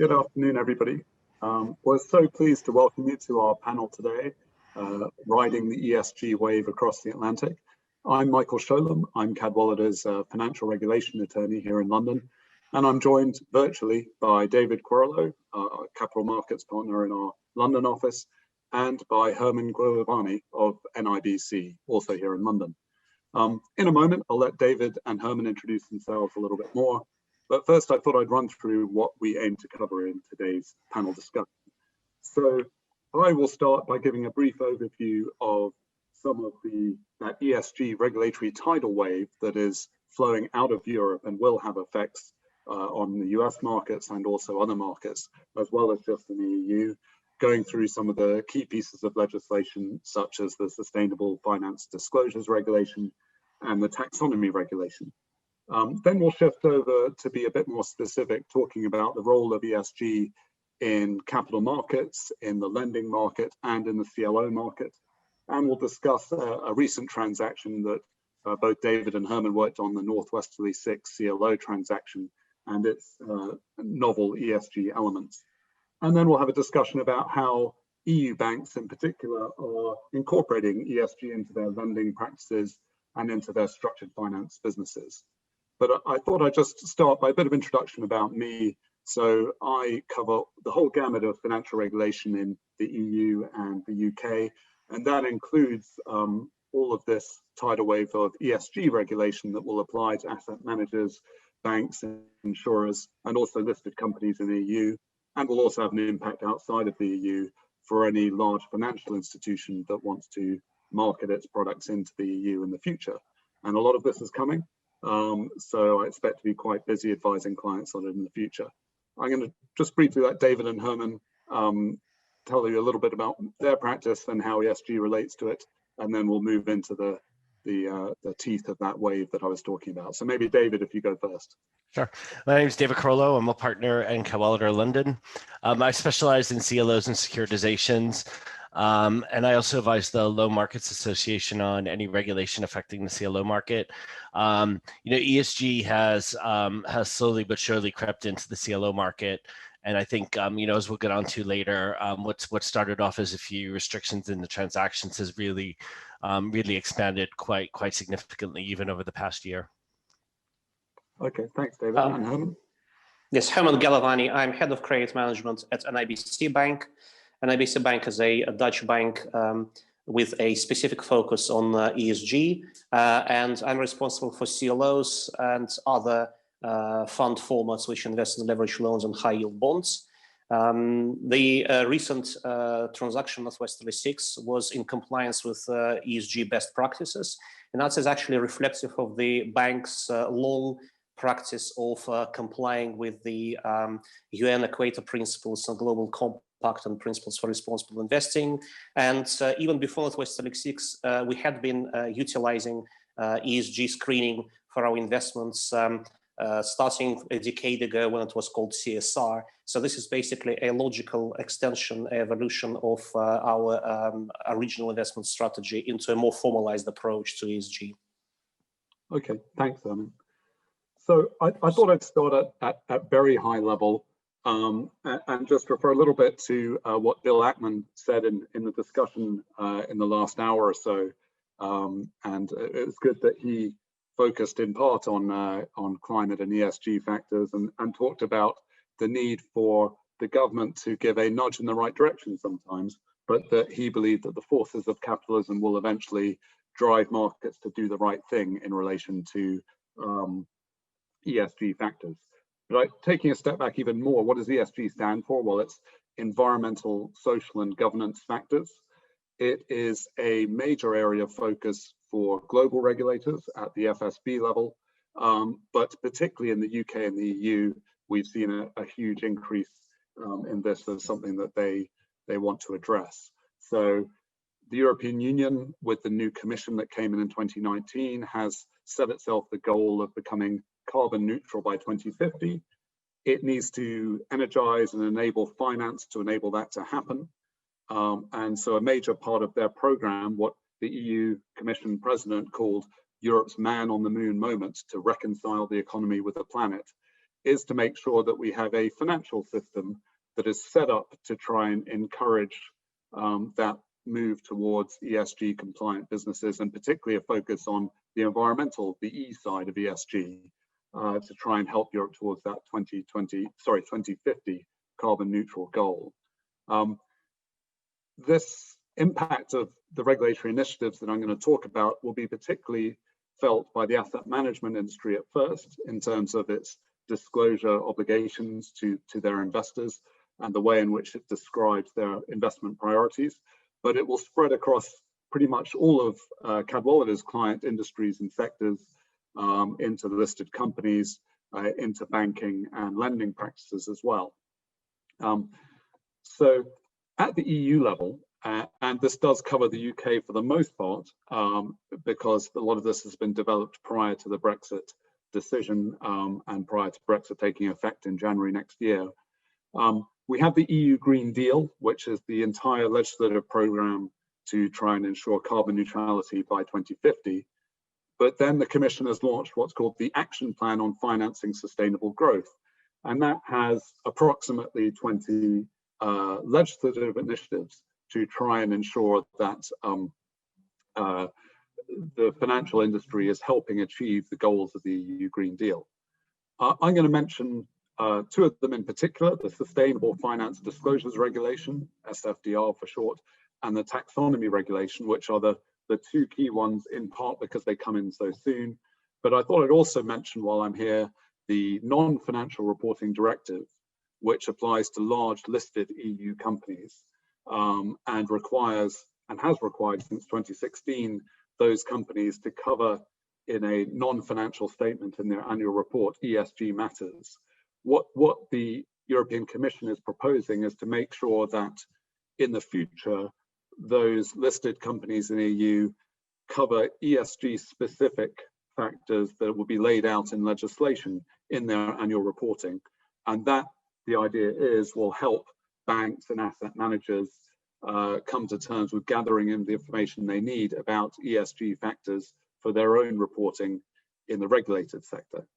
Good afternoon, everybody. We're so pleased to welcome you to our panel today, Riding the ESG Wave Across the Atlantic. I'm Michael Sholem. I'm Cadwallader's financial regulation attorney here in London, and I'm joined virtually by David Quirolo, our capital markets partner in our London office, and by Herman Guilavani of NIBC, also here in London. In a moment, I'll let David and Herman introduce themselves a little bit more. But first, I thought I'd run through what we aim to cover in today's panel discussion. So I will start by giving a brief overview of some of that ESG regulatory tidal wave that is flowing out of Europe and will have effects on the US markets and also other markets, as well as just in the EU, going through some of the key pieces of legislation, such as the Sustainable Finance Disclosures Regulation and the Taxonomy Regulation. Then we'll shift over to be a bit more specific, talking about the role of ESG in capital markets, in the lending market, and in the CLO market. And we'll discuss a recent transaction that both David and Herman worked on, the Northwesterly 6 CLO transaction and its novel ESG elements. And then we'll have a discussion about how EU banks in particular are incorporating ESG into their lending practices and into their structured finance businesses. But I thought I'd just start by a bit of introduction about me. So I cover the whole gamut of financial regulation in the EU and the UK, and that includes all of this tidal wave of ESG regulation that will apply to asset managers, banks, insurers, and also listed companies in the EU, and will also have an impact outside of the EU for any large financial institution that wants to market its products into the EU in the future. And a lot of this is coming. So I expect to be quite busy advising clients on it in the future. I'm going to just briefly let David and Herman tell you a little bit about their practice and how ESG relates to it, and then we'll move into the teeth of that wave that I was talking about. So maybe David, if you go first. Sure. My name is David Quirolo. I'm a partner in Cadwallader London. I specialize in CLOs and securitizations. And I also advise the Loan Markets Association on any regulation affecting the CLO market. ESG has slowly but surely crept into the CLO market. And I think, as we'll get on to later, what started off as a few restrictions in the transactions has really expanded quite significantly, even over the past year. Okay, thanks, David. And Herman? Yes, Herman Guilavani. I'm head of credit management at NIBC Bank. NIBC Bank is a Dutch bank with a specific focus on ESG, and I'm responsible for CLOs and other fund formats which invest in leveraged loans and high-yield bonds. The recent transaction, Northwesterly 6, was in compliance with ESG best practices, and that is actually reflective of the bank's long practice of complying with the UN Equator Principles and Global Compact and Principles for Responsible Investing. And even before Northwesterly 6, we had been utilizing ESG screening for our investments starting a decade ago when it was called CSR. So this is basically a logical extension, evolution of our original investment strategy into a more formalized approach to ESG. Okay, thanks, Herman. So I thought I'd start at very high level and just refer a little bit to what Bill Ackman said in the discussion in the last hour or so. And it's good that he focused in part on climate and ESG factors and talked about the need for the government to give a nudge in the right direction sometimes, but that he believed that the forces of capitalism will eventually drive markets to do the right thing in relation to ESG factors. But taking a step back even more, what does ESG stand for? Well, it's environmental, social, and governance factors. It is a major area of focus for global regulators at the FSB level, but particularly in the UK and the EU, we've seen a huge increase in this as something that they want to address. So the European Union, with the new commission that came in 2019, has set itself the goal of becoming carbon neutral by 2050. It needs to energize and enable finance to enable that to happen. And so a major part of their program, what the EU Commission President called Europe's man on the moon moment to reconcile the economy with the planet, is to make sure that we have a financial system that is set up to try and encourage that move towards ESG compliant businesses, and particularly a focus on the environmental, the E side of ESG, to try and help Europe towards that 2050 carbon neutral goal. This impact of the regulatory initiatives that I'm going to talk about will be particularly felt by the asset management industry at first, in terms of its disclosure obligations to their investors and the way in which it describes their investment priorities. But it will spread across pretty much all of Cadwallader's client industries and sectors, into the listed companies, into banking and lending practices as well. So at the EU level, and this does cover the UK for the most part, because a lot of this has been developed prior to the Brexit decision and prior to Brexit taking effect in January next year. We have the EU Green Deal, which is the entire legislative program to try and ensure carbon neutrality by 2050. But then the Commission has launched what's called the Action Plan on Financing Sustainable Growth. And that has approximately 20 legislative initiatives to try and ensure that the financial industry is helping achieve the goals of the EU Green Deal. I'm going to mention two of them in particular: the Sustainable Finance Disclosures Regulation, SFDR for short, and the Taxonomy Regulation, which are the two key ones, in part because they come in so soon. But I thought I'd also mention, while I'm here, the Non-Financial Reporting Directive, which applies to large listed EU companies, and requires, and has required since 2016, those companies to cover in a non-financial statement in their annual report ESG matters. What the European Commission is proposing is to make sure that in the future, those listed companies in the EU cover ESG specific factors that will be laid out in legislation in their annual reporting. And that, the idea is, will help banks and asset managers come to terms with gathering in the information they need about ESG factors for their own reporting in the regulated sector.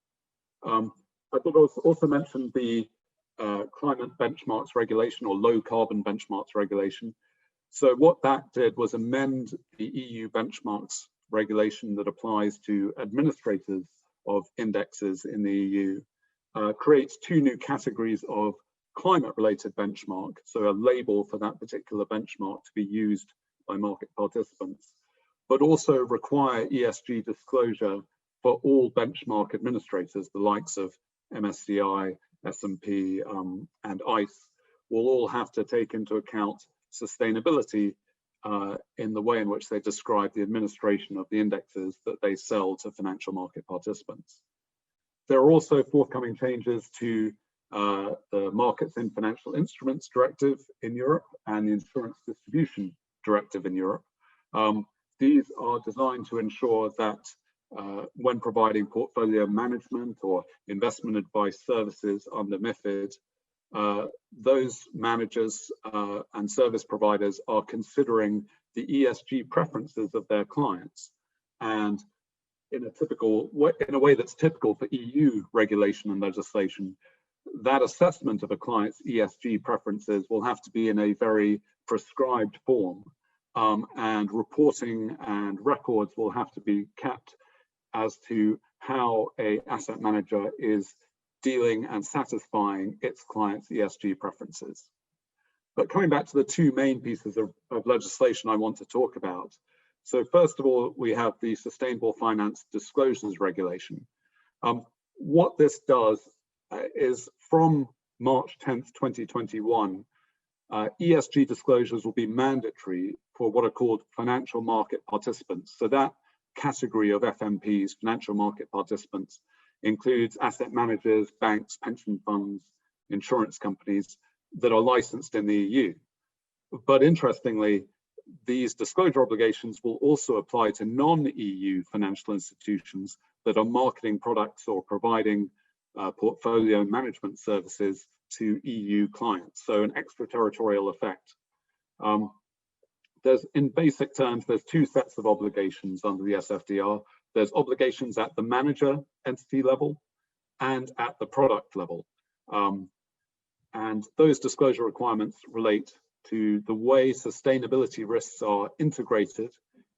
I thought I also mentioned the Climate Benchmarks Regulation, or Low Carbon Benchmarks Regulation. So what that did was amend the EU benchmarks regulation that applies to administrators of indexes in the EU, creates two new categories of climate-related benchmark, so a label for that particular benchmark to be used by market participants, but also require ESG disclosure for all benchmark administrators, the likes of MSCI, S&P, and ICE, will all have to take into account sustainability in the way in which they describe the administration of the indexes that they sell to financial market participants. There are also forthcoming changes to the Markets in Financial Instruments Directive in Europe and the Insurance Distribution Directive in Europe. These are designed to ensure that when providing portfolio management or investment advice services under MiFID, those managers and service providers are considering the ESG preferences of their clients, and in a way that's typical for EU regulation and legislation, that assessment of a client's ESG preferences will have to be in a very prescribed form, and reporting and records will have to be kept as to how an asset manager is dealing and satisfying its clients' ESG preferences. But coming back to the two main pieces of legislation I want to talk about. So first of all, we have the Sustainable Finance Disclosures Regulation. What this does is, from March 10th, 2021, ESG disclosures will be mandatory for what are called financial market participants. So that category of FMPs, financial market participants, includes asset managers, banks, pension funds, insurance companies that are licensed in the EU. But interestingly, these disclosure obligations will also apply to non-EU financial institutions that are marketing products or providing portfolio management services to EU clients, so an extraterritorial effect. In basic terms, there's two sets of obligations under the SFDR. There's obligations at the manager entity level, and at the product level. And those disclosure requirements relate to the way sustainability risks are integrated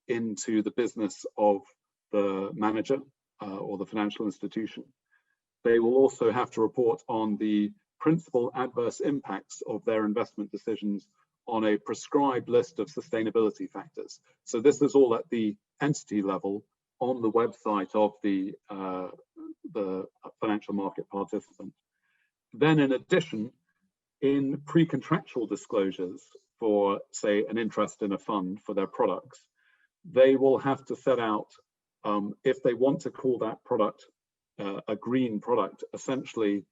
into the business of the manager or the financial institution. They will also have to report on the principal adverse impacts of their investment decisions on a prescribed list of sustainability factors. So this is all at the entity level on the website of the financial market participant. Then in addition, in pre-contractual disclosures for, say, an interest in a fund for their products, they will have to set out, if they want to call that product a green product, essentially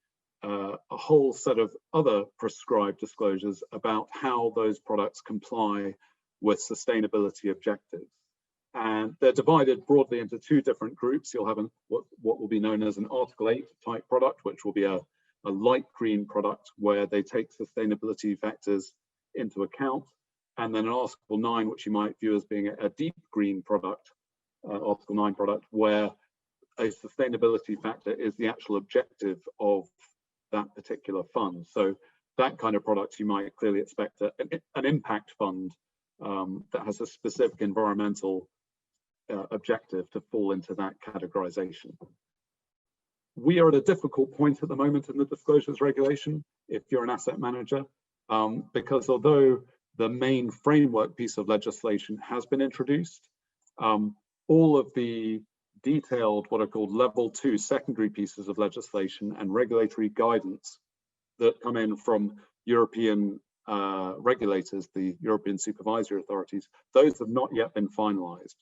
a whole set of other prescribed disclosures about how those products comply with sustainability objectives. And they're divided broadly into two different groups. You'll have what will be known as an Article 8 type product, which will be a light green product where they take sustainability factors into account, and then an Article 9, which you might view as being a deep green product, Article 9 product, where a sustainability factor is the actual objective of that particular fund. So that kind of product, you might clearly expect an impact fund that has a specific environmental objective to fall into that categorization. We are at a difficult point at the moment in the disclosures regulation, if you're an asset manager, because although the main framework piece of legislation has been introduced, all of the detailed, what are called level 2 secondary pieces of legislation and regulatory guidance that come in from European regulators, the European supervisory authorities, those have not yet been finalized.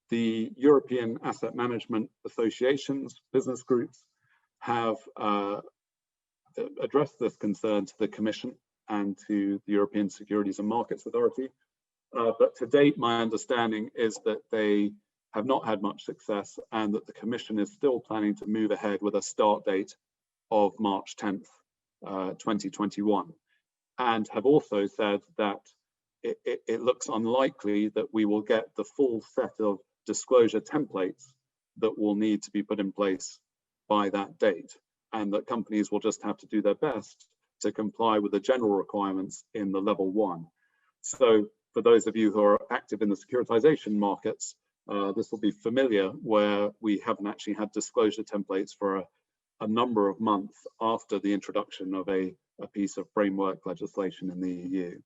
The European asset management associations, business groups, have addressed this concern to the Commission and to the European Securities and Markets Authority. But to date, my understanding is that they have not had much success and that the Commission is still planning to move ahead with a start date of March 10th, 2021, and have also said that it looks unlikely that we will get the full set of disclosure templates that will need to be put in place by that date, and that companies will just have to do their best to comply with the general requirements in the level 1. So for those of you who are active in the securitization markets, this will be familiar, where we haven't actually had disclosure templates for a number of months after the introduction of a piece of framework legislation in the EU.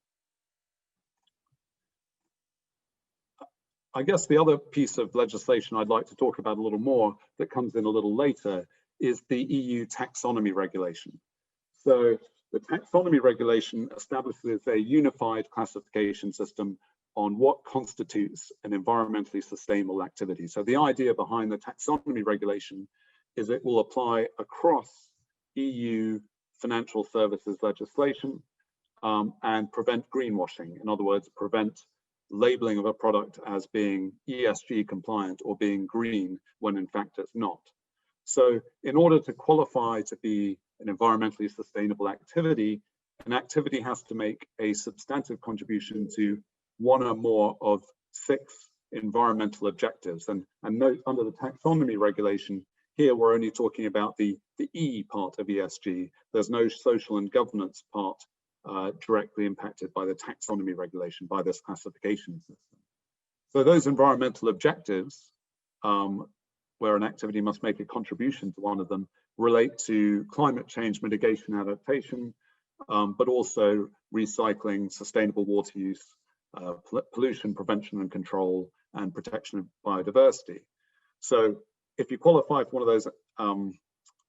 I guess the other piece of legislation I'd like to talk about a little more that comes in a little later is the EU taxonomy regulation. So the taxonomy regulation establishes a unified classification system on what constitutes an environmentally sustainable activity. So the idea behind the taxonomy regulation is it will apply across EU financial services legislation and prevent greenwashing. In other words, prevent labeling of a product as being ESG compliant or being green when in fact it's not. So in order to qualify to be an environmentally sustainable activity, an activity has to make a substantive contribution to one or more of 6 environmental objectives. And note, under the taxonomy regulation, here we're only talking about the E part of ESG. There's no social and governance part directly impacted by the taxonomy regulation, by this classification system. So those environmental objectives, where an activity must make a contribution to one of them, relate to climate change mitigation adaptation, but also recycling, sustainable water use, pollution prevention and control, and protection of biodiversity. So if you qualify for one of those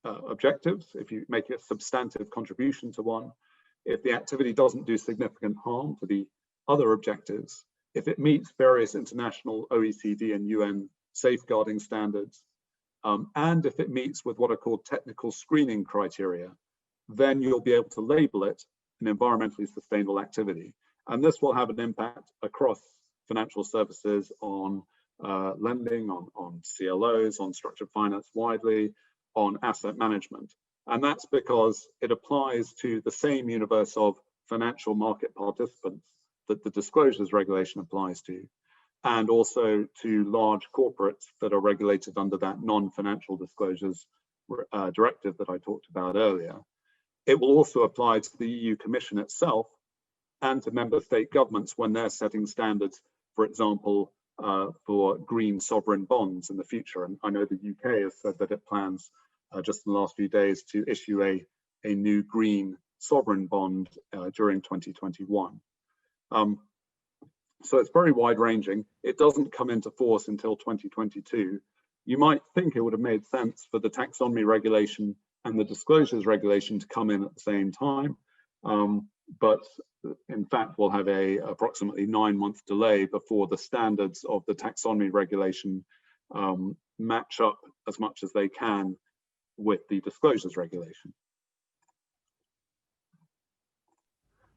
objectives, if you make a substantive contribution to one, if the activity doesn't do significant harm to the other objectives, if it meets various international OECD and UN safeguarding standards, and if it meets with what are called technical screening criteria, then you'll be able to label it an environmentally sustainable activity. And this will have an impact across financial services on lending, on CLOs, on structured finance widely, on asset management. And that's because it applies to the same universe of financial market participants that the disclosures regulation applies to, and also to large corporates that are regulated under that non-financial disclosures directive that I talked about earlier. It will also apply to the EU Commission itself and to member state governments when they're setting standards, for example, for green sovereign bonds in the future. And I know the UK has said that it plans just in the last few days to issue a new green sovereign bond during 2021. So it's very wide ranging. It doesn't come into force until 2022. You might think it would have made sense for the taxonomy regulation and the disclosures regulation to come in at the same time. But in fact, we'll have a approximately 9-month delay before the standards of the taxonomy regulation match up as much as they can with the disclosures regulation.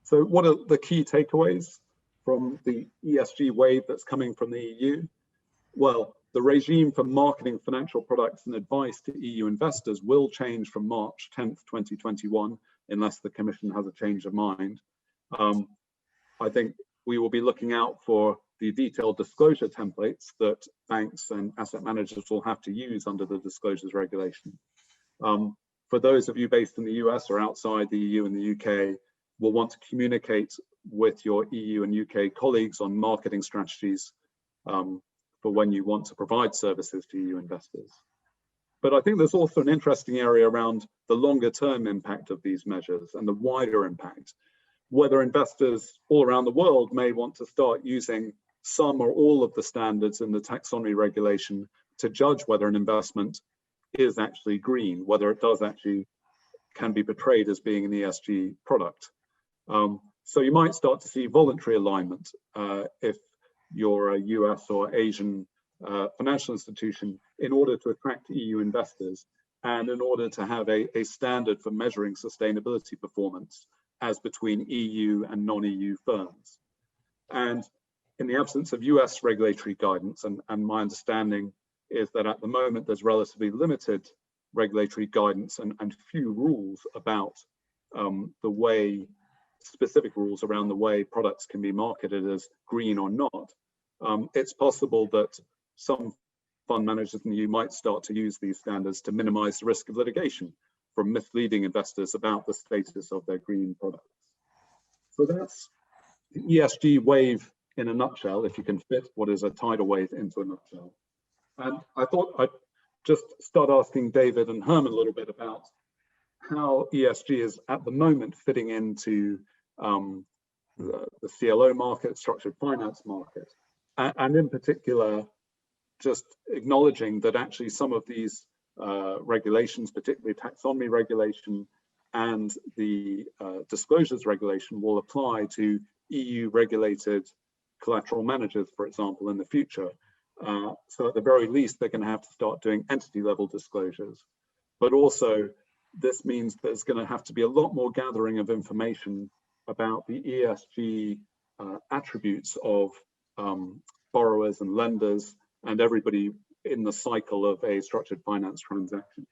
So what are the key takeaways from the ESG wave that's coming from the EU? Well, the regime for marketing financial products and advice to EU investors will change from March 10th, 2021, unless the Commission has a change of mind. I think we will be looking out for the detailed disclosure templates that banks and asset managers will have to use under the disclosures regulation. For those of you based in the US or outside the EU and the UK, will want to communicate with your EU and UK colleagues on marketing strategies for when you want to provide services to EU investors. But I think there's also an interesting area around the longer term impact of these measures and the wider impact, whether investors all around the world may want to start using some or all of the standards in the taxonomy regulation to judge whether an investment is actually green, whether it does actually can be portrayed as being an ESG product. So you might start to see voluntary alignment if you're a US or Asian financial institution in order to attract EU investors and in order to have a standard for measuring sustainability performance as between EU and non-EU firms. And in the absence of US regulatory guidance, and my understanding is that at the moment there's relatively limited regulatory guidance and few rules about the way, specific rules around the way products can be marketed as green or not. It's possible that some fund managers in the EU might start to use these standards to minimize the risk of litigation from misleading investors about the status of their green products. So that's the ESG wave in a nutshell, if you can fit what is a tidal wave into a nutshell. And I thought I'd just start asking David and Herman a little bit about how ESG is at the moment fitting into the CLO market, structured finance market, and in particular, just acknowledging that actually some of these regulations, particularly taxonomy regulation and the disclosures regulation, will apply to EU regulated collateral managers, for example, in the future. So at the very least, they're going to have to start doing entity level disclosures. But also, this means there's going to have to be a lot more gathering of information about the ESG attributes of borrowers and lenders and everybody in the cycle of a structured finance transaction.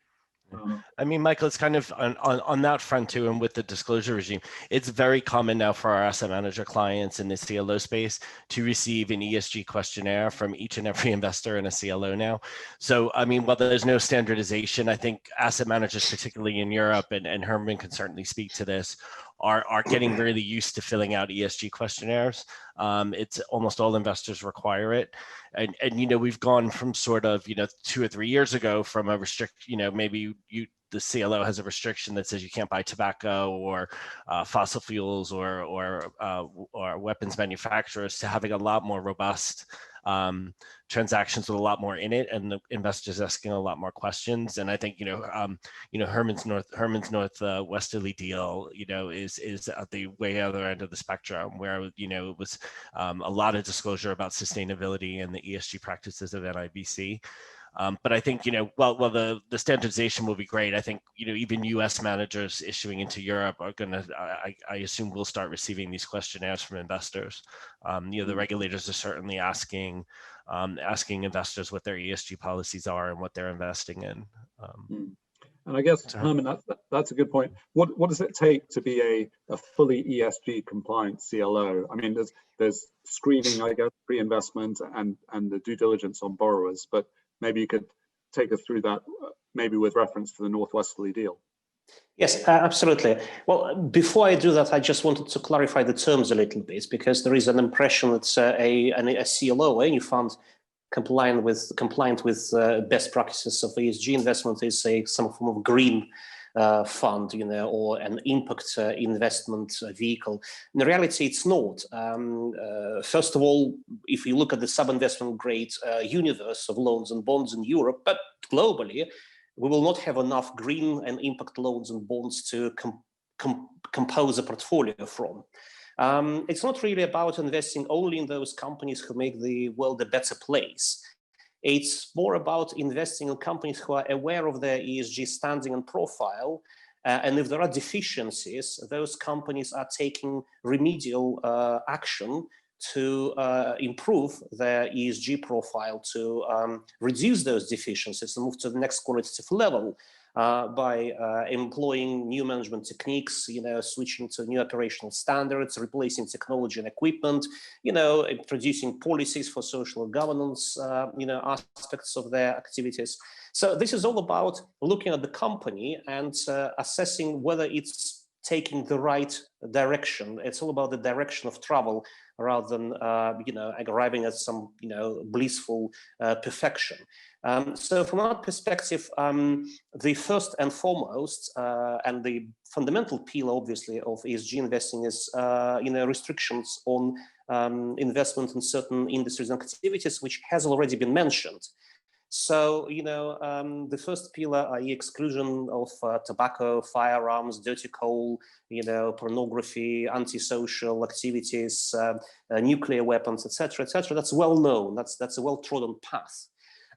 I mean, Michael, it's kind of on that front too, and with the disclosure regime, it's very common now for our asset manager clients in the CLO space to receive an ESG questionnaire from each and every investor in a CLO now. So, I mean, while there's no standardization, I think asset managers, particularly in Europe, and Herman can certainly speak to this, are getting really used to filling out ESG questionnaires. It's almost all investors require it. And you know, we've gone from sort of, 2 or 3 years ago from a maybe the CLO has a restriction that says you can't buy tobacco or fossil fuels or weapons manufacturers, to having a lot more robust transactions with a lot more in it, and the investors asking a lot more questions. And I think Herman's northwesterly deal is at the way other end of the spectrum, where it was a lot of disclosure about sustainability and the ESG practices of NIBC. But I think, while the standardization will be great, I think, even US managers issuing into Europe are going to, I assume, will start receiving these questionnaires from investors. The regulators are certainly asking investors what their ESG policies are and what they're investing in. And I guess, Herman, that's a good point. What does it take to be a fully ESG compliant CLO? I mean, there's screening, I guess, pre-investment and the due diligence on borrowers, but maybe you could take us through that, maybe with reference to the Northwesterly deal? Yes, absolutely. Well, before I do that, I just wanted to clarify the terms a little bit, because there is an impression that a CLO, any fund compliant with best practices of ESG investment, is some form of green fund, or an impact investment vehicle. In reality, it's not. First of all, if you look at the sub-investment grade universe of loans and bonds in Europe, but globally, we will not have enough green and impact loans and bonds to compose a portfolio from. It's not really about investing only in those companies who make the world a better place. It's more about investing in companies who are aware of their ESG standing and profile. And if there are deficiencies, those companies are taking remedial action to improve their ESG profile, to reduce those deficiencies and move to the next qualitative level by employing new management techniques, switching to new operational standards, replacing technology and equipment, introducing policies for social governance, aspects of their activities. So this is all about looking at the company and assessing whether it's taking the right direction. It's all about the direction of travel rather than arriving at some blissful perfection. So from our perspective, the first and foremost and the fundamental pillar, obviously, of ESG investing is restrictions on investment in certain industries and activities, which has already been mentioned. So, the first pillar, i.e. exclusion of tobacco, firearms, dirty coal, pornography, antisocial activities, nuclear weapons, etc., etc. That's well known. That's a well-trodden path.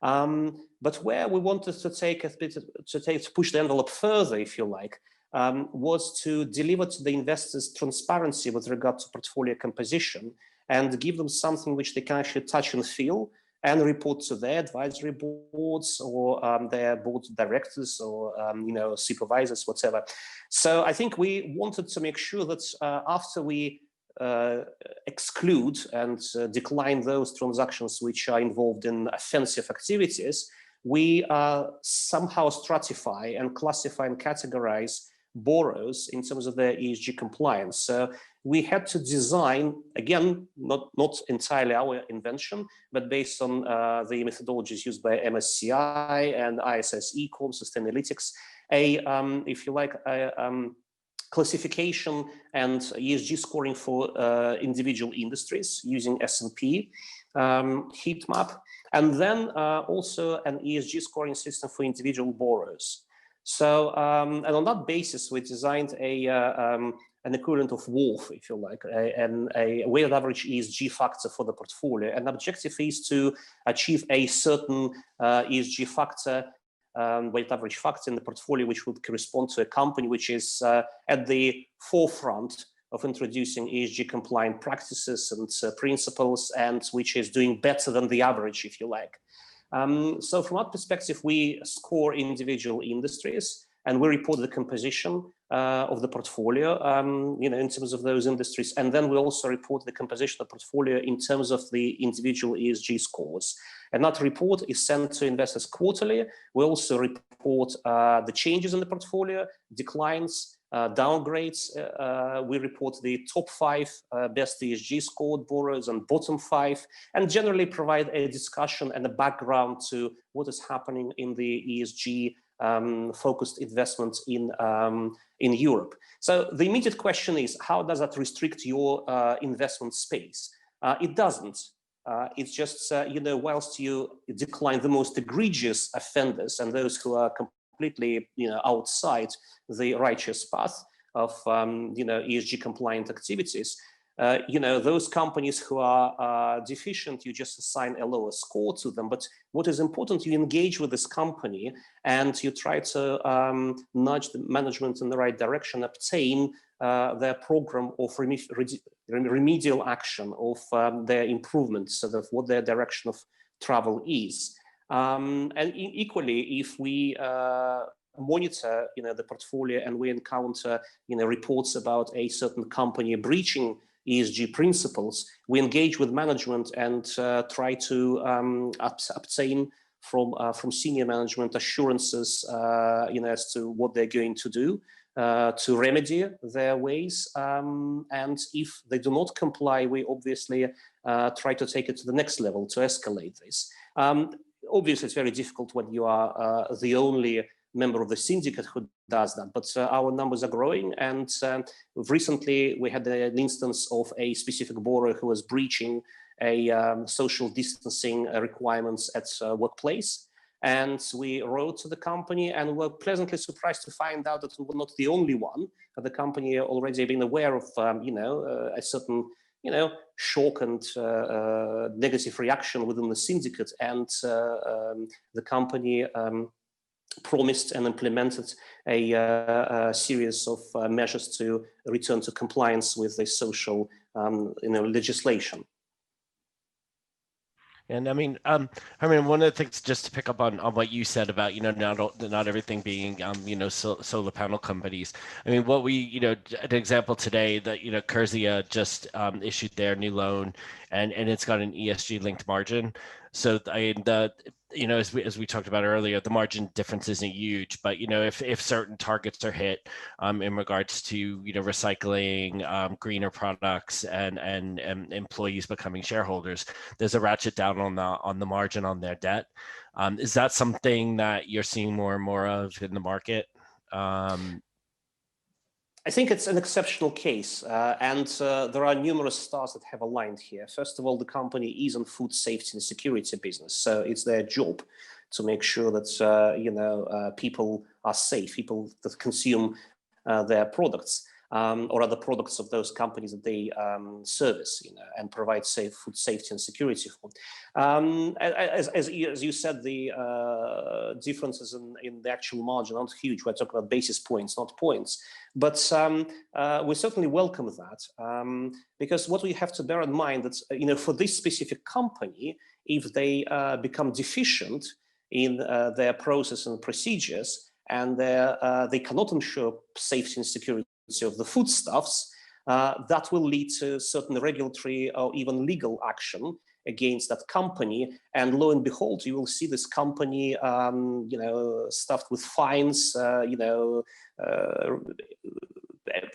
But where we wanted to push the envelope further, if you like, was to deliver to the investors transparency with regard to portfolio composition and give them something which they can actually touch and feel, and report to their advisory boards or their board of directors or supervisors, whatever. So I think we wanted to make sure that after we exclude and decline those transactions which are involved in offensive activities, we somehow stratify and classify and categorize borrowers in terms of their ESG compliance. So we had to design, again, not entirely our invention, but based on the methodologies used by MSCI and ISS Econ, Sustainalytics, if you like, classification and ESG scoring for individual industries using S&P heat map, and then also an ESG scoring system for individual borrowers. So, and on that basis, we designed an equivalent of WARF, if you like, a weighted average ESG factor for the portfolio. And the objective is to achieve a certain ESG factor, weighted average factor in the portfolio, which would correspond to a company which is at the forefront of introducing ESG compliant practices and principles, and which is doing better than the average, if you like. So from our perspective, we score individual industries and we report the composition of the portfolio, in terms of those industries. And then we also report the composition of the portfolio in terms of the individual ESG scores. And that report is sent to investors quarterly. We also report the changes in the portfolio, declines, downgrades. We report the top 5 best ESG scored borrowers and bottom 5, and generally provide a discussion and a background to what is happening in the ESG focused investments in Europe. So the immediate question is, how does that restrict your investment space? It doesn't. It's just, whilst you decline the most egregious offenders and those who are completely, outside the righteous path of, ESG compliant activities, those companies who are deficient, you just assign a lower score to them. But what is important, you engage with this company and you try to nudge the management in the right direction, obtain their program of remedial action of their improvements, so that what their direction of travel is. And equally, if we monitor, the portfolio and we encounter, reports about a certain company breaching ESG principles, we engage with management and try to obtain from senior management assurances, as to what they're going to do to remedy their ways. And if they do not comply, we obviously try to take it to the next level to escalate this. Obviously, it's very difficult when you are the only member of the syndicate who does that, but our numbers are growing. And recently we had an instance of a specific borrower who was breaching a social distancing requirements at workplace. And we wrote to the company and were pleasantly surprised to find out that we were not the only one. The company already been aware of, a certain, shock and negative reaction within the syndicate. And the company promised and implemented a series of measures to return to compliance with the social, legislation. And I mean, one of the things, just to pick up on what you said about, not everything being, solar panel companies. I mean, what we, an example today that, Curzia just issued their new loan, and it's got an ESG linked margin. So as we talked about earlier, the margin difference isn't huge, but if certain targets are hit in regards to recycling, greener products, and employees becoming shareholders, there's a ratchet down on the margin on their debt. Is that something that you're seeing more and more of in the market? I think it's an exceptional case, and there are numerous stars that have aligned here. First of all, the company is in food safety and security business, so it's their job to make sure that people are safe, people that consume their products or other products of those companies that they service, and provide safe food safety and security for. As you said, the differences in the actual margin aren't huge. We're talking about basis points, not points. But we certainly welcome that, because what we have to bear in mind that for this specific company, if they become deficient in their process and procedures, and they cannot ensure safety and security of the foodstuffs, that will lead to certain regulatory or even legal action against that company. And lo and behold, you will see this company, stuffed with fines,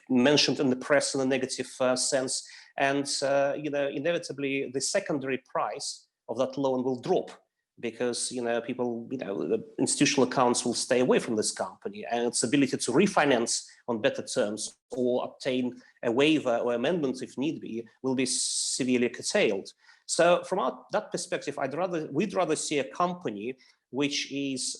mentioned in the press in a negative sense. And, inevitably the secondary price of that loan will drop, because people, the institutional accounts will stay away from this company, and its ability to refinance on better terms or obtain a waiver or amendment if need be will be severely curtailed. So from that perspective, we'd rather see a company which is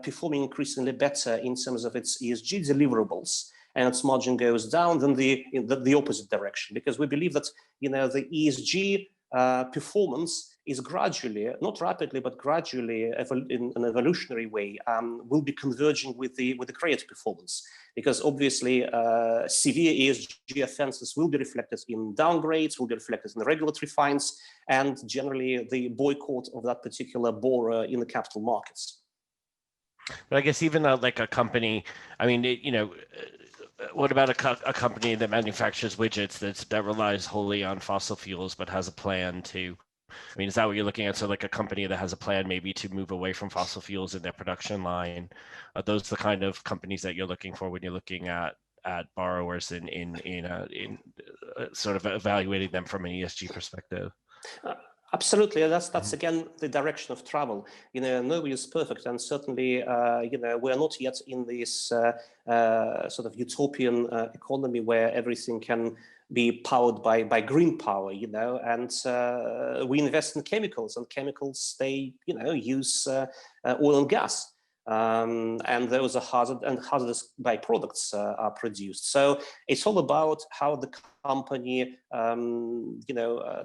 performing increasingly better in terms of its ESG deliverables, and its margin goes down, than the opposite direction, because we believe that the ESG performance is gradually, not rapidly, but gradually, in an evolutionary way, will be converging with the credit performance, because obviously severe ESG offenses will be reflected in downgrades, will be reflected in the regulatory fines, and generally the boycott of that particular borrower in the capital markets. But I guess even like a company, I mean, what about a company that manufactures widgets that relies wholly on fossil fuels but has a plan to? I mean, is that what you're looking at? So like a company that has a plan maybe to move away from fossil fuels in their production line, are those the kind of companies that you're looking for when you're looking at borrowers in sort of evaluating them from an ESG perspective? Absolutely, that's again the direction of travel. Nobody is perfect, and certainly, we are not yet in this sort of utopian economy where everything can be powered by green power, and we invest in chemicals, and chemicals, they use oil and gas, and those are hazardous byproducts are produced. So it's all about how the company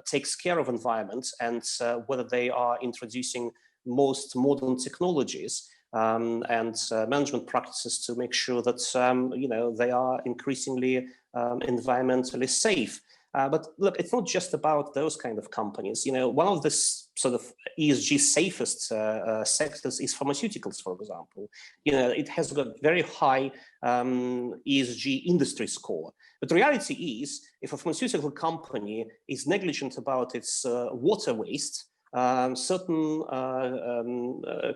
takes care of environment, and whether they are introducing most modern technologies and management practices to make sure that they are increasingly environmentally safe. But look, it's not just about those kind of companies. One of the sort of ESG safest sectors is pharmaceuticals, for example. It has got very high ESG industry score. But the reality is, if a pharmaceutical company is negligent about its water waste, certain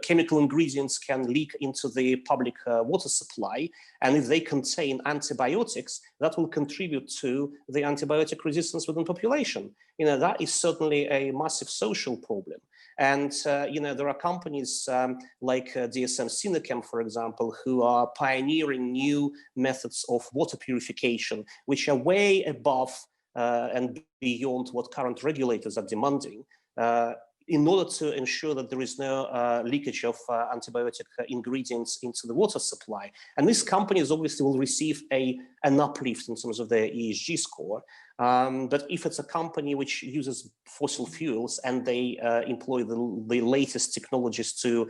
chemical ingredients can leak into the public water supply, and if they contain antibiotics, that will contribute to the antibiotic resistance within population. That is certainly a massive social problem. And there are companies like DSM Sinochem, for example, who are pioneering new methods of water purification, which are way above and beyond what current regulators are demanding, in order to ensure that there is no leakage of antibiotic ingredients into the water supply. And these companies obviously will receive an uplift in terms of their ESG score. But if it's a company which uses fossil fuels and they employ the latest technologies to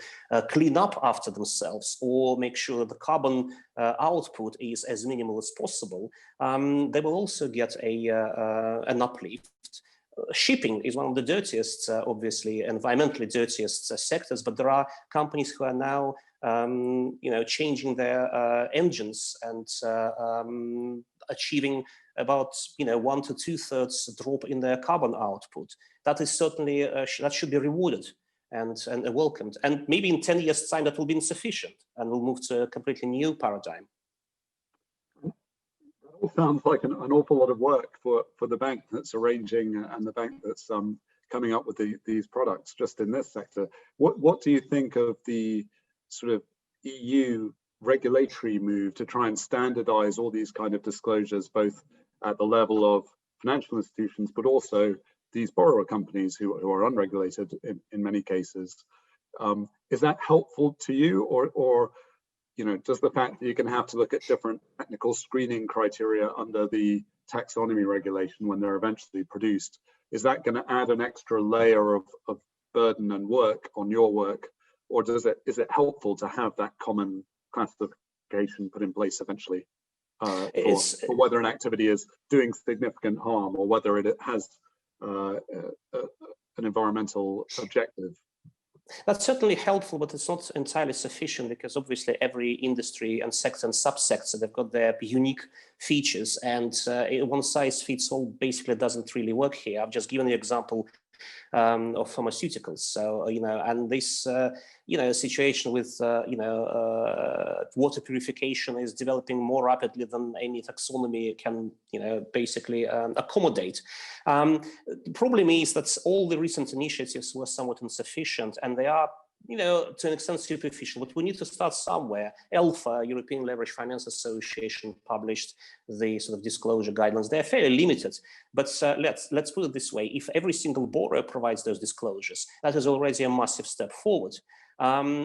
clean up after themselves or make sure that the carbon output is as minimal as possible, they will also get an uplift. Shipping is one of the dirtiest, obviously, environmentally dirtiest sectors, but there are companies who are now, changing their engines and achieving about, 1 to 2/3 drop in their carbon output. That is certainly that should be rewarded and welcomed. And maybe in 10 years' time, that will be insufficient, and we'll move to a completely new paradigm. All sounds like an awful lot of work for the bank that's arranging and the bank that's coming up with these products just in this sector. What do you think of the sort of EU regulatory move to try and standardize all these kind of disclosures, both at the level of financial institutions, but also these borrower companies who are unregulated in many cases? Is that helpful to you, or does the fact that you're going to have to look at different technical screening criteria under the taxonomy regulation when they're eventually produced, is that going to add an extra layer of burden and work on your work, or is it helpful to have that common classification put in place eventually for whether an activity is doing significant harm or whether it has an environmental objective? That's certainly helpful, but it's not entirely sufficient, because obviously every industry and sector and subsector, they've got their unique features, and one size fits all basically doesn't really work here. I've just given the example of pharmaceuticals. So, and this, situation with, water purification is developing more rapidly than any taxonomy can, basically accommodate. The problem is that all the recent initiatives were somewhat insufficient, and they are, to an extent superficial, but we need to start somewhere. ELFA, European Leverage Finance Association, published the sort of disclosure guidelines. They're fairly limited, but let's put it this way. If every single borrower provides those disclosures, that is already a massive step forward.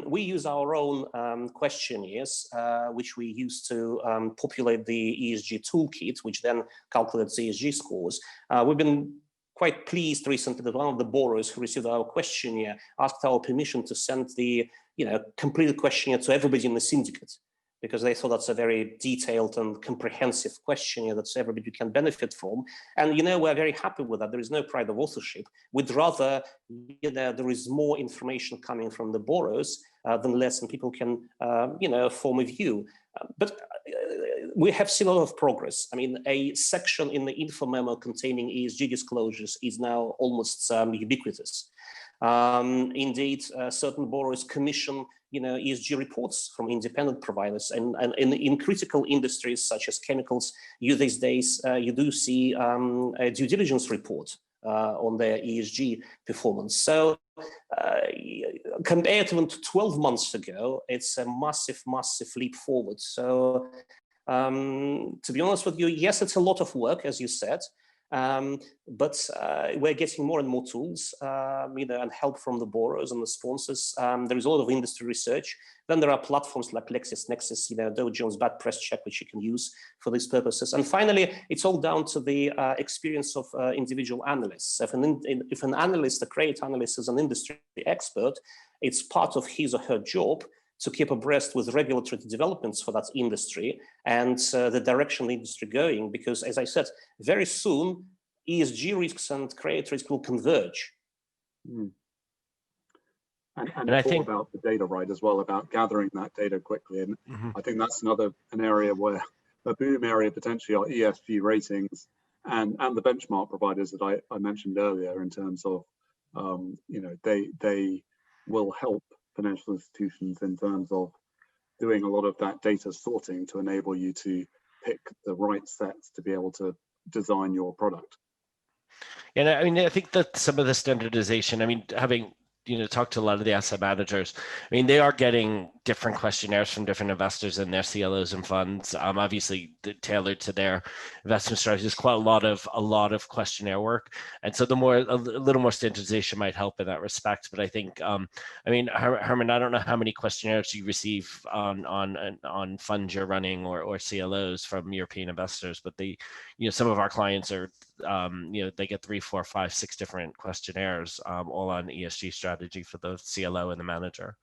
We use our own questionnaires, which we use to populate the ESG toolkit, which then calculates ESG scores. We've been quite pleased recently that one of the borrowers who received our questionnaire asked our permission to send the completed questionnaire to everybody in the syndicate, because they thought that's a very detailed and comprehensive questionnaire that everybody can benefit from. And we're very happy with that. There is no pride of authorship. We'd rather there is more information coming from the borrowers than less, and people can form a view. But we have seen a lot of progress. I mean, a section in the info memo containing ESG disclosures is now almost ubiquitous. Indeed, certain borrowers commission ESG reports from independent providers, and in critical industries such as chemicals, these days you do see a due diligence report on their ESG performance. So compared to 12 months ago, it's a massive leap forward. So to be honest with you, yes, it's a lot of work, as you said. But we're getting more and more tools, and help from the borrowers and the sponsors. There is a lot of industry research. Then there are platforms like LexisNexis, Dow Jones Bad Press Check, which you can use for these purposes. And finally, it's all down to the experience of individual analysts. If an analyst, a credit analyst, is an industry expert, it's part of his or her job to keep abreast with regulatory developments for that industry and the direction the industry going, because as I said, very soon ESG risks and credit risk will converge. Mm. And I think about the data, right, as well, about gathering that data quickly. And I think that's an area where a boom area potentially are ESG ratings and the benchmark providers that I mentioned earlier, in terms of they will help financial institutions in terms of doing a lot of that data sorting to enable you to pick the right sets to be able to design your product. And I mean, I think that some of the standardization, I mean, having talked to a lot of the asset managers, I mean, they are getting different questionnaires from different investors in their CLOs and funds, obviously tailored to their investment strategies. Quite a lot of questionnaire work, and so a little more standardization might help in that respect. But I think, I mean, Herman, I don't know how many questionnaires you receive on funds you're running or CLOs from European investors, but some of our clients are, they get 3, 4, 5, 6 different questionnaires, all on ESG strategy for the CLO and the manager.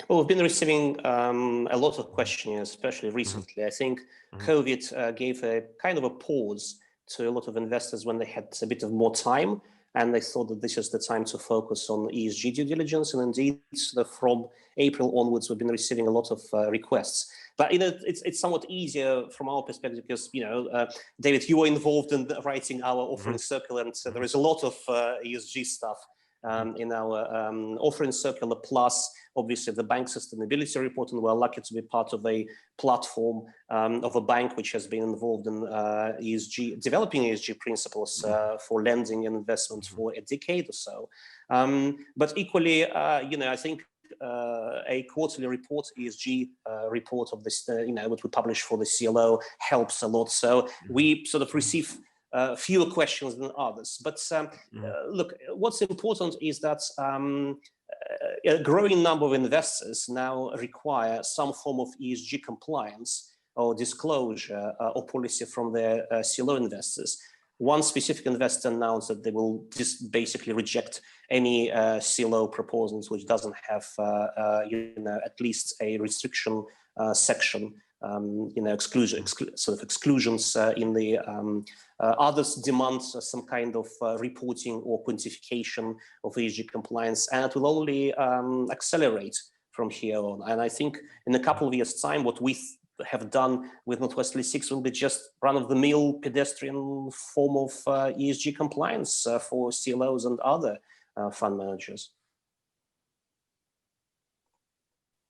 Well, we've been receiving a lot of questionnaires, especially recently. I think COVID gave a kind of a pause to a lot of investors when they had a bit of more time, and they thought that this is the time to focus on ESG due diligence. And indeed, from April onwards, we've been receiving a lot of requests. But it's somewhat easier from our perspective because David, you were involved in writing our offering circular, and so there is a lot of ESG stuff in our offering circular, plus obviously the bank sustainability report, and we're lucky to be part of a platform of a bank which has been involved in developing ESG principles for lending and investment for a decade or so. But equally, I think a quarterly report, ESG report of this, what we publish for the CLO helps a lot. So we sort of receive fewer questions than others. But look, what's important is that a growing number of investors now require some form of ESG compliance or disclosure or policy from their CLO investors. One specific investor announced that they will just basically reject any CLO proposals which doesn't have, at least a restriction section, exclusions in the others demand some kind of reporting or quantification of ESG compliance, and it will only accelerate from here on. And I think in a couple of years' time, what we have done with Northwest 6 will be just run-of-the-mill pedestrian form of ESG compliance for CLOs and other fund managers.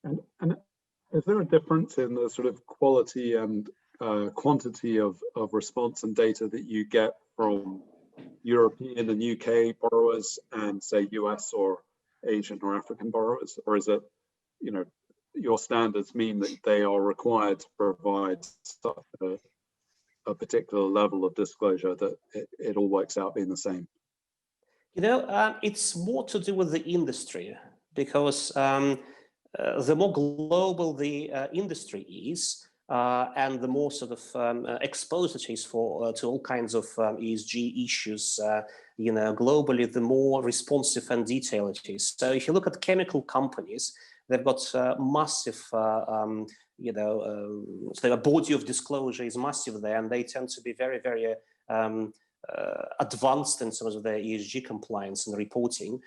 And is there a difference in the sort of quality and quantity of response and data that you get from European and UK borrowers and say US or Asian or African borrowers? Or is it, your standards mean that they are required to provide a particular level of disclosure that it all works out being the same? It's more to do with the industry, because the more global the industry is, and the more sort of exposed it is to all kinds of ESG issues, globally, the more responsive and detailed it is. So if you look at chemical companies, they've got massive, so their body of disclosure is massive there, and they tend to be very, very advanced in terms of their ESG compliance and reporting.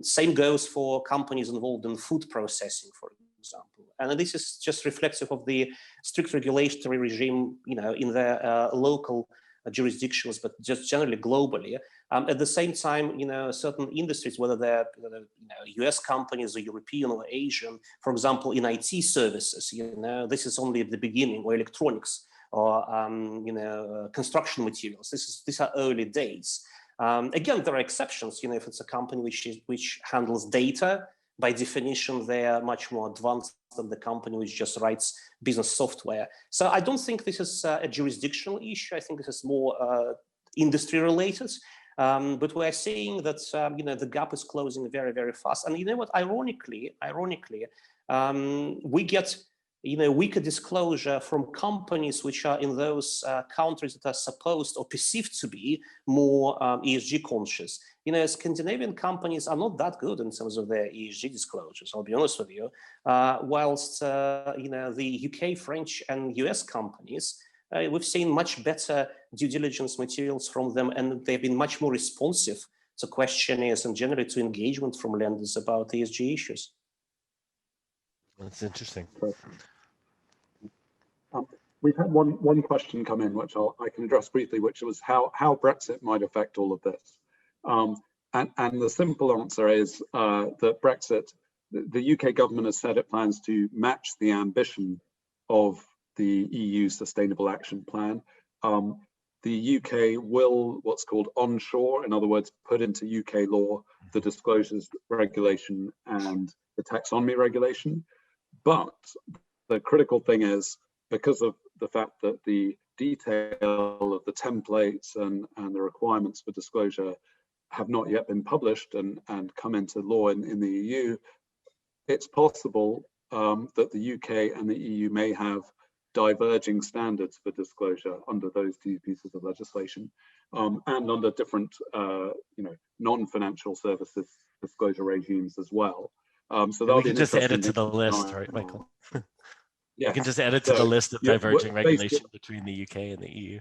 Same goes for companies involved in food processing, for example. And this is just reflective of the strict regulatory regime, in their local jurisdictions, but just generally globally. At the same time, certain industries, whether they're US companies or European or Asian, for example, in IT services, this is only at the beginning, or electronics, or construction materials. These are early days. Again, there are exceptions. If it's a company which handles data, by definition, they are much more advanced than the company which just writes business software. So I don't think this is a jurisdictional issue. I think this is more industry related. But we're seeing that the gap is closing very, very fast. And you know what? Ironically, we get weaker disclosure from companies which are in those countries that are supposed or perceived to be more ESG conscious. Scandinavian companies are not that good in terms of their ESG disclosures, I'll be honest with you. Whilst, the UK, French, and US companies, we've seen much better due diligence materials from them, and they've been much more responsive to questionnaires and generally to engagement from lenders about ESG issues. That's interesting. We've had one question come in, which I can address briefly, which was how Brexit might affect all of this. And the simple answer is that Brexit, the UK government has said it plans to match the ambition of the EU Sustainable Action Plan. The UK will what's called onshore, in other words, put into UK law the disclosures regulation and the taxonomy regulation. But the critical thing is, because of the fact that the detail of the templates and the requirements for disclosure have not yet been published and come into law in the EU, it's possible that the UK and the EU may have diverging standards for disclosure under those two pieces of legislation, and under different non-financial services disclosure regimes as well. So we can just add it to the list, right, Michael? Yeah, you can just add it to the list of diverging regulation between the UK and the EU.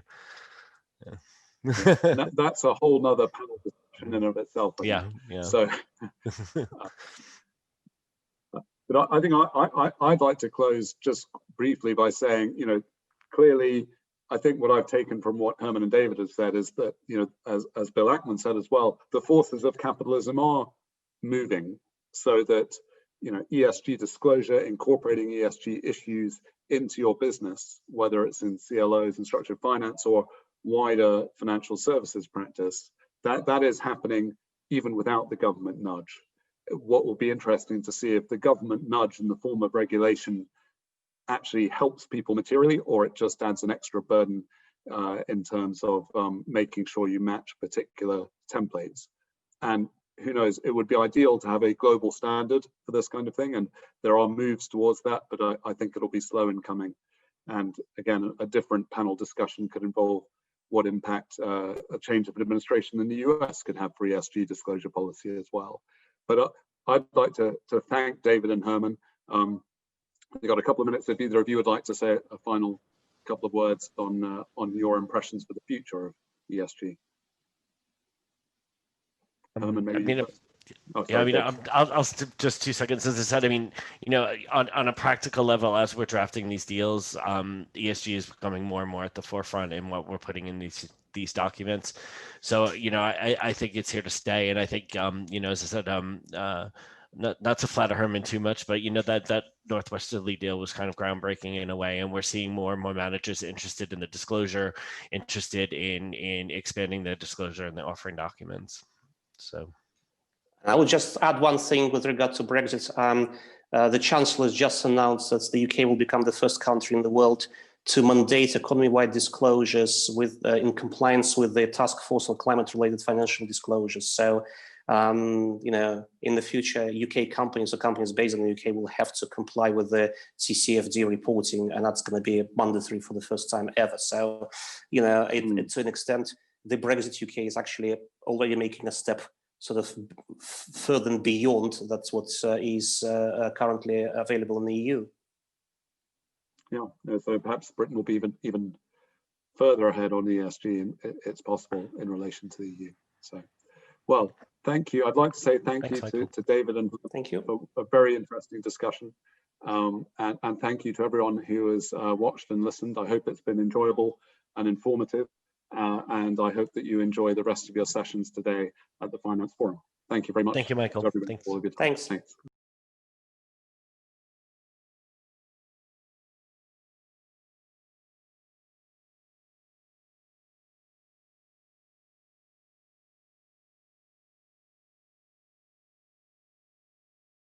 Yeah. That's a whole nother panel discussion in and of itself. Yeah. So, but I think I'd like to close just briefly by saying, clearly, I think what I've taken from what Herman and David have said is that, as Bill Ackman said as well, the forces of capitalism are moving so that, ESG disclosure, incorporating ESG issues into your business, whether it's in CLOs and structured finance or wider financial services practice, that is happening even without the government nudge. What will be interesting to see if the government nudge in the form of regulation actually helps people materially, or it just adds an extra burden in terms of making sure you match particular templates. And who knows, it would be ideal to have a global standard for this kind of thing, and there are moves towards that, but I think it'll be slow in coming. And again, a different panel discussion could involve what impact a change of administration in the US could have for ESG disclosure policy as well. But I'd like to thank David and Herman. We've got a couple of minutes if either of you would like to say a final couple of words on your impressions for the future of ESG. Herman, maybe. I'll just 2 seconds. As I said, on a practical level, as we're drafting these deals, ESG is becoming more and more at the forefront in what we're putting in these documents. So, I think it's here to stay. And I think, as I said, not to flatter Herman too much, but that Northwesterly deal was kind of groundbreaking in a way, and we're seeing more and more managers interested in the disclosure, interested in expanding the disclosure and the offering documents. So. I would just add one thing with regard to Brexit. The Chancellor has just announced that the UK will become the first country in the world to mandate economy-wide disclosures in compliance with the Task Force on Climate-related Financial Disclosures. So, in the future, UK companies or companies based in the UK will have to comply with the TCFD reporting, and that's going to be mandatory for the first time ever. So, to an extent, the Brexit UK is actually already making a step sort of further and beyond that's what is currently available in the EU. Yeah, so perhaps Britain will be even further ahead on ESG, and it's possible in relation to the EU. So, well, thank you. I'd like to say thank you to David and thank you for a very interesting discussion, and thank you to everyone who has watched and listened. I hope it's been enjoyable and informative. And I hope that you enjoy the rest of your sessions today at the Finance Forum. Thank you very much. Thank you, Michael. Thanks.